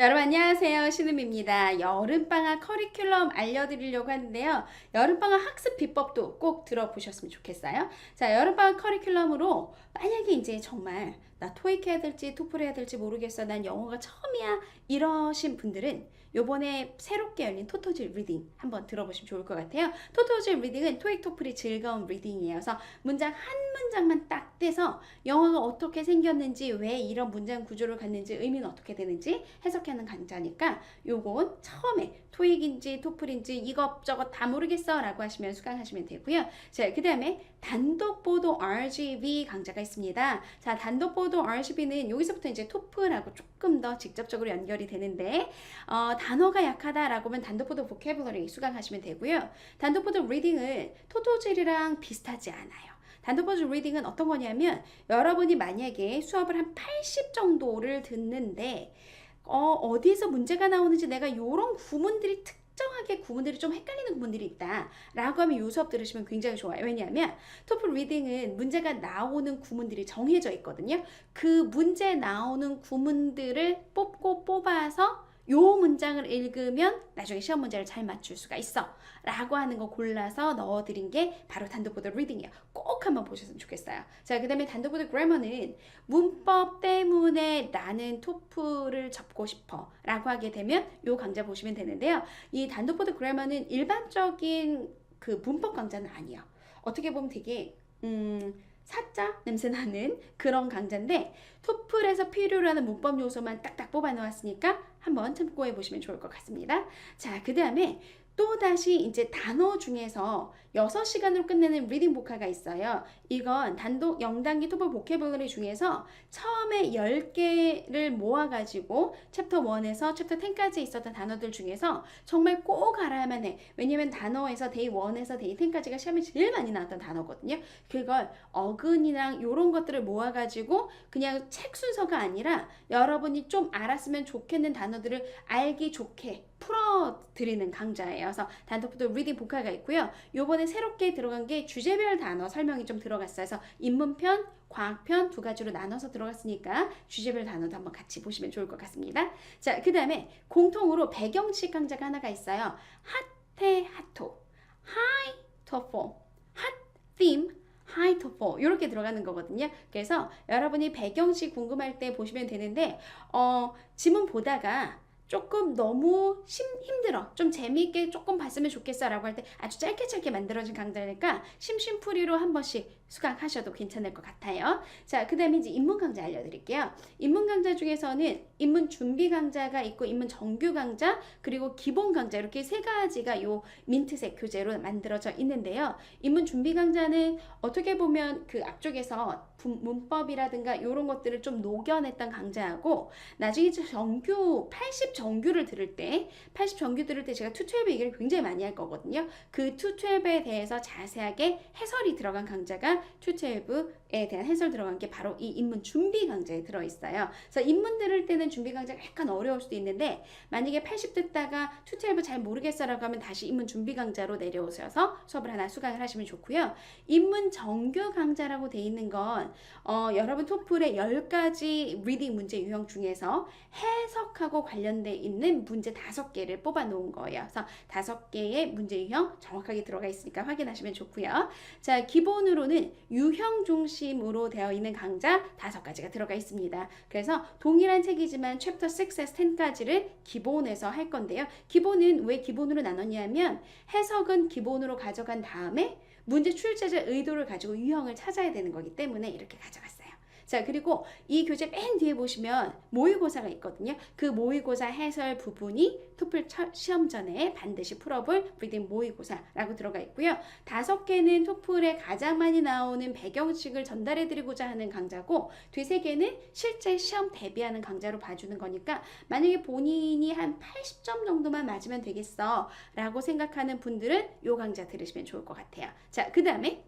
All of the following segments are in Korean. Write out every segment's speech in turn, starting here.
여러분 안녕하세요. 신음입니다. 여름방학 커리큘럼 알려드리려고 하는데요. 여름방학 학습 비법도 꼭 들어보셨으면 좋겠어요. 자, 여름방학 커리큘럼으로 만약에 이제 정말 나 토익 해야 될지 토플 해야 될지 모르겠어. 난 영어가 처음이야. 이러신 분들은 요번에 새롭게 열린 토토즐 리딩 한번 들어보시면 좋을 것 같아요. 토토즐 리딩은 토익 토플이 즐거운 리딩이에요. 그래서 문장 한 문장만 딱 떼서 영어가 어떻게 생겼는지, 왜 이런 문장 구조를 갖는지, 의미는 어떻게 되는지 해석하는 강좌니까 요건 처음에 토익인지 토플인지 이것저것 다 모르겠어 라고 하시면 수강하시면 되고요. 자, 그 다음에 단독보도 RGB 강좌가 있습니다. 자, 단독보도 RGB는 여기서부터 이제 토플하고 조금 더 직접적으로 연결이 되는데 단어가 약하다라고 하면 단독보도 보캐블러리 수강하시면 되고요. 단독보도 리딩은 토토즐이랑 비슷하지 않아요. 단독보도 리딩은 어떤 거냐면 여러분이 만약에 수업을 한 80 정도를 듣는데 어디에서 문제가 나오는지 내가 요런 구문들이 특정하게 구문들이 좀 헷갈리는 구문들이 있다 라고 하면 요 수업 들으시면 굉장히 좋아요. 왜냐하면 토플 리딩은 문제가 나오는 구문들이 정해져 있거든요. 그 문제 나오는 구문들을 뽑아서 요 문장을 읽으면 나중에 시험 문제를 잘 맞출 수가 있어 라고 하는 거 골라서 넣어드린 게 바로 단독보도 리딩이에요. 꼭 한번 보셨으면 좋겠어요. 자, 그 다음에 단독보도 그래머는 문법 때문에 나는 토플을 접고 싶어 라고 하게 되면 요 강좌 보시면 되는데요. 이 단독보도 그래머는 일반적인 그 문법 강좌는 아니에요. 어떻게 보면 되게 사짜 냄새 나는 그런 강좌인데 토플에서 필요로 하는 문법 요소만 딱딱 뽑아 놓았으니까 한번 참고해 보시면 좋을 것 같습니다. 자, 그 다음에 또다시 이제 단어 중에서 6시간으로 끝내는 리딩 보카가 있어요. 이건 단독 0단계 토플 보캐블러리 중에서 처음에 10개를 모아가지고 챕터 1에서 챕터 10까지 있었던 단어들 중에서 정말 꼭 알아야만 해. 왜냐면 단어에서 데이 1에서 데이 10까지가 시험에 제일 많이 나왔던 단어거든요. 그걸 어근이랑 이런 것들을 모아가지고 그냥 책 순서가 아니라 여러분이 좀 알았으면 좋겠는 단어들을 알기 좋게 풀어드리는 강좌예요. 그래서 단독부터 리딩 보카가 있고요. 요번에 새롭게 들어간 게 주제별 단어 설명이 좀 들어갔어요. 그래서 인문편, 과학편 두 가지로 나눠서 들어갔으니까 주제별 단어도 한번 같이 보시면 좋을 것 같습니다. 자, 그 다음에 공통으로 배경식 강좌가 하나가 있어요. 핫해 핫토, 하이 토포, 핫 theme, 하이 토포 이렇게 들어가는 거거든요. 그래서 여러분이 배경식 궁금할 때 보시면 되는데 지문 보다가 조금 너무 힘들어. 좀 재미있게 조금 봤으면 좋겠어 라고 할 때 아주 짧게 만들어진 강좌니까 심심풀이로 한 번씩 수강하셔도 괜찮을 것 같아요. 자, 그 다음에 이제 입문 강좌 알려드릴게요. 입문 강좌 중에서는 입문 준비 강좌가 있고 입문 정규 강좌 그리고 기본 강좌 이렇게 세 가지가 요 민트색 교재로 만들어져 있는데요. 입문 준비 강좌는 어떻게 보면 그 앞쪽에서 문법이라든가 이런 것들을 좀 녹여냈던 강좌하고 나중에 정규 80 정규를 들을 때 80 정규 들을 때 제가 212 얘기를 굉장히 많이 할 거거든요. 그 212에 대해서 자세하게 해설이 들어간 강좌가 212에 대한 해설 들어간 게 바로 이 입문 준비 강좌에 들어있어요. 그래서 입문 들을 때는 준비 강좌가 약간 어려울 수도 있는데 만약에 80 듣다가 212 잘 모르겠어라고 하면 다시 입문 준비 강좌로 내려오셔서 수업을 하나 수강을 하시면 좋고요. 입문 정규 강좌라고 돼 있는 건 여러분 토플의 10가지 리딩 문제 유형 중에서 해석하고 관련돼 있는 문제 5개를 뽑아 놓은 거예요. 그래서 5개의 문제 유형 정확하게 들어가 있으니까 확인하시면 좋고요. 자, 기본으로는 유형 중심으로 되어 있는 강좌 5가지가 들어가 있습니다. 그래서 동일한 책이지만 챕터 6에서 10까지를 기본에서 할 건데요. 기본은 왜 기본으로 나눴냐면 해석은 기본으로 가져간 다음에 문제 출제자 의도를 가지고 유형을 찾아야 되는 거기 때문에 이렇게 가져갔어요. 자, 그리고 이 교재 맨 뒤에 보시면 모의고사가 있거든요. 그 모의고사 해설 부분이 토플 시험 전에 반드시 풀어볼 리딩 모의고사라고 들어가 있고요. 5개는 토플에 가장 많이 나오는 배경식을 전달해드리고자 하는 강좌고 2-3개는 실제 시험 대비하는 강좌로 봐주는 거니까 만약에 본인이 한 80점 정도만 맞으면 되겠어 라고 생각하는 분들은 이 강좌 들으시면 좋을 것 같아요. 자, 그 다음에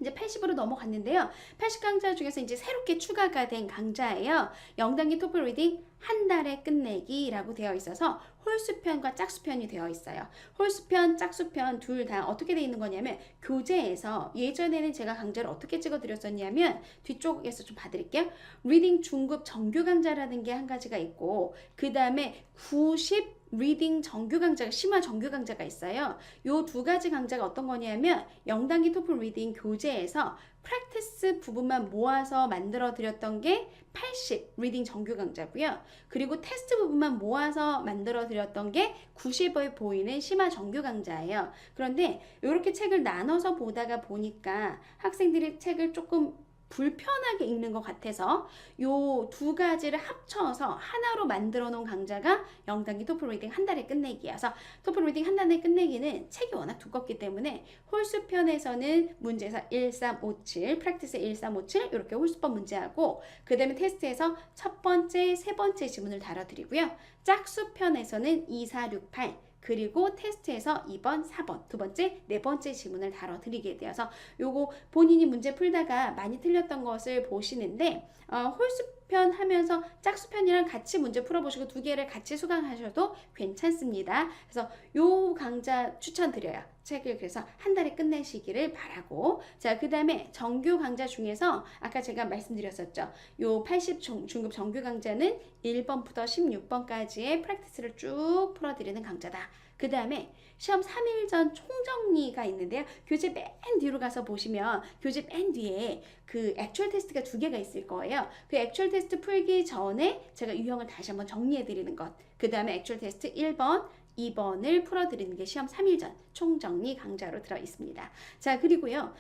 이제 80으로 넘어갔는데요. 80 강좌 중에서 이제 새롭게 추가가 된 강좌예요. 0단계 토플 리딩 한 달에 끝내기라고 되어 있어서 홀수편과 짝수편이 되어 있어요. 홀수편, 짝수편 둘 다 어떻게 되어 있는 거냐면 교재에서 예전에는 제가 강좌를 어떻게 찍어 드렸었냐면 뒤쪽에서 좀 봐드릴게요. 리딩 중급 정규 강좌라는 게 한 가지가 있고 그 다음에 90 리딩 정규 강좌가 심화 정규 강좌가 있어요. 요 두 가지 강좌가 어떤 거냐면 영단기 토플 리딩 교재에서 프랙티스 부분만 모아서 만들어 드렸던 게 80 리딩 정규 강좌고요. 그리고 테스트 부분만 모아서 만들어 드렸던 게 90을 보이는 심화 정규 강좌예요. 그런데 이렇게 책을 나눠서 보다가 보니까 학생들이 책을 조금 불편하게 읽는 것 같아서 요 두 가지를 합쳐서 하나로 만들어 놓은 강좌가 영단기 토플 리딩 한 달에 끝내기여서 토플 리딩 한 달에 끝내기는 책이 워낙 두껍기 때문에 홀수편에서는 문제에서 1357, 프랙티스 1357 이렇게 홀수법 문제하고 그 다음에 테스트에서 첫 번째, 세 번째 지문을 다뤄드리고요. 짝수편에서는 2468 그리고 테스트에서 2번, 4번, 두 번째, 네 번째 지문을 다뤄드리게 되어서 요거 본인이 문제 풀다가 많이 틀렸던 것을 보시는데 홀수편 하면서 짝수편이랑 같이 문제 풀어보시고 두 개를 같이 수강하셔도 괜찮습니다. 그래서 요 강좌 추천드려요. 책을 그래서 한 달에 끝내시기를 바라고 자, 그 다음에 정규 강좌 중에서 아까 제가 말씀드렸었죠. 요 80 중급 정규 강좌는 1번부터 16번까지의 프랙티스를 쭉 풀어드리는 강좌다. 그 다음에 시험 3일 전 총정리가 있는데요. 교재 맨 뒤로 가서 보시면 교재 맨 뒤에 그 액츄얼 테스트가 두 개가 있을 거예요. 그 액츄얼 테스트 풀기 전에 제가 유형을 다시 한번 정리해 드리는 것. 그 다음에 액츄얼 테스트 1번, 2번을 풀어드리는 게 시험 3일 전 총정리 강좌로 들어 있습니다. 자, 그리고요.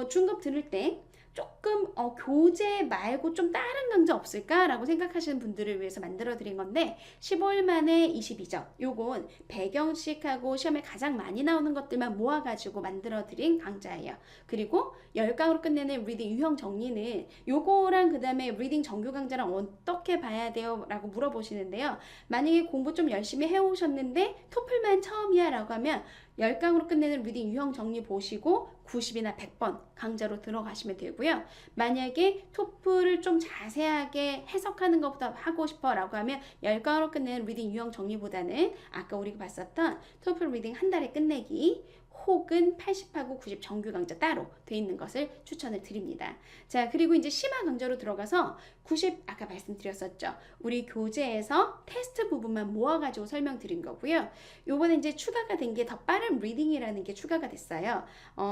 중급 들을 때 조금 교재 말고 좀 다른 강좌 없을까라고 생각하시는 분들을 위해서 만들어 드린 건데 15일 만에 22점 요건 배경식하고 시험에 가장 많이 나오는 것들만 모아가지고 만들어 드린 강좌예요. 그리고 10강으로 끝내는 리딩 유형 정리는 요거랑 그 다음에 리딩 정규 강좌랑 어떻게 봐야 돼요? 라고 물어보시는데요. 만약에 공부 좀 열심히 해오셨는데 토플만 처음이야 라고 하면 10강으로 끝내는 리딩 유형 정리 보시고 90이나 100번 강좌로 들어가시면 되고요. 만약에 토플을 좀 자세하게 해석하는 것보다 하고 싶어 라고 하면 10강으로 끝내는 리딩 유형 정리보다는 아까 우리가 봤었던 토플 리딩 한 달에 끝내기 혹은 80하고 90 정규 강좌 따로 돼 있는 것을 추천을 드립니다. 자, 그리고 이제 심화 강좌로 들어가서 90 아까 말씀드렸었죠. 우리 교재에서 테스트 부분만 모아가지고 설명드린 거고요. 요번에 이제 추가가 된 게 더 빠른 리딩이라는 게 추가가 됐어요.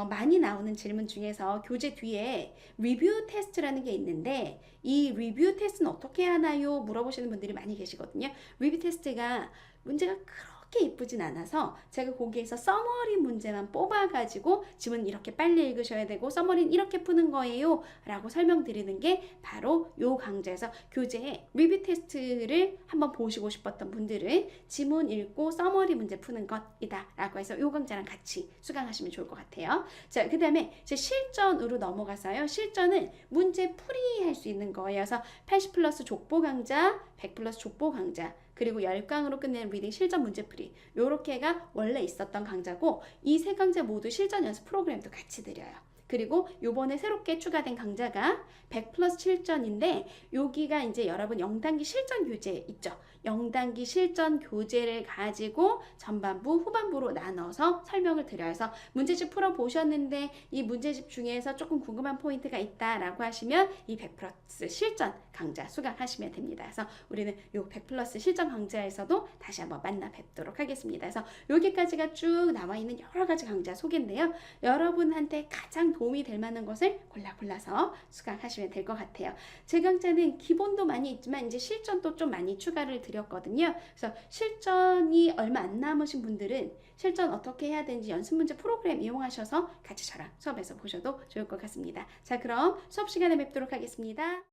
많이 나오는 질문 중에서 교재 뒤에 리뷰 테스트라는 게 있는데 이 리뷰 테스트는 어떻게 하나요? 물어보시는 분들이 많이 계시거든요. 리뷰 테스트가 문제가 그렇게 이쁘진 않아서 제가 거기에서 서머리 문제만 뽑아가지고 지문 이렇게 빨리 읽으셔야 되고 서머리는 이렇게 푸는 거예요 라고 설명드리는 게 바로 요 강좌에서 교재에 리뷰 테스트를 한번 보시고 싶었던 분들은 지문 읽고 서머리 문제 푸는 것이다 라고 해서 요 강좌랑 같이 수강하시면 좋을 것 같아요. 자, 그 다음에 이제 실전으로 넘어가서요. 실전은 문제 풀이 할 수 있는 거예요. 그래서 80 플러스 족보 강좌, 100 플러스 족보 강좌 그리고 10강으로 끝내는 리딩 실전 문제풀이 요렇게가 원래 있었던 강좌고 이 세 강좌 모두 실전 연습 프로그램도 같이 드려요. 그리고 요번에 새롭게 추가된 강좌가 100 플러스 실전인데 여기가 이제 여러분 영단기 실전 교재 있죠. 영단기 실전 교재를 가지고 전반부, 후반부로 나눠서 설명을 드려요. 그래서 문제집 풀어보셨는데 이 문제집 중에서 조금 궁금한 포인트가 있다라고 하시면 이 100 플러스 실전 강좌 수강하시면 됩니다. 그래서 우리는 요 100 플러스 실전 강좌에서도 다시 한번 만나 뵙도록 하겠습니다. 그래서 여기까지가 쭉 나와 있는 여러 가지 강좌 소개인데요. 여러분한테 가장 도움이 될 만한 것을 골라서 수강하시면 될 것 같아요. 제 강좌는 기본도 많이 있지만 이제 실전도 좀 많이 추가를 드렸거든요. 그래서 실전이 얼마 안 남으신 분들은 실전 어떻게 해야 되는지 연습 문제 프로그램 이용하셔서 같이 저랑 수업에서 보셔도 좋을 것 같습니다. 자, 그럼 수업 시간에 뵙도록 하겠습니다.